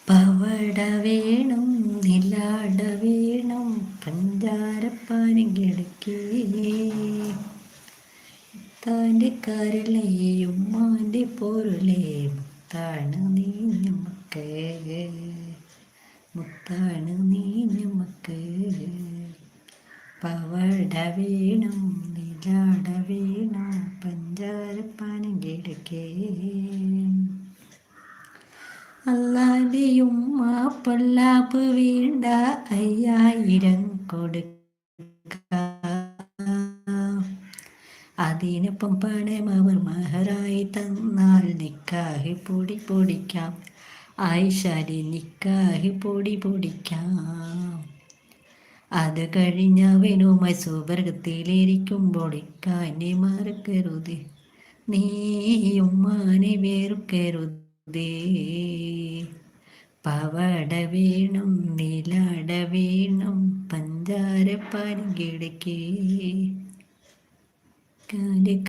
പവട വേണം നിലാട വേണം പഞ്ചാരപ്പാനും കിടക്കേ താൻ്റെ കരളേ ഉമ്മാൻ്റെ പൊരുളേ മുത്താണ് നീ നമുക്ക് മുത്താണ് നീ നമുക്ക് പവട വേണം നിലാട വേണം പഞ്ചാരപ്പാനും കിടക്കേ അല്ലാതെ ഉമ്മ പൊല്ലാപ്പ് വേണ്ട 5000 കൊടുക്കാം അതിനൊപ്പം പണം അവർ മഹറായി തന്നാൽ നിക്കാഹി പൊടി പൊടിക്കാം ആയിഷാരി നിക്കാഹി പൊടി പൊടിക്കാം അത് കഴിഞ്ഞവനുമായി സുവർഗത്തിലിരിക്കുമ്പോൾ ഇക്കാനെ മറക്കരുത് നീ ഉമ്മാനെ വെറുക്കരുതേ പവട വേണം നിലാട വേണം പഞ്ചാരപ്പാനും കിടക്കേ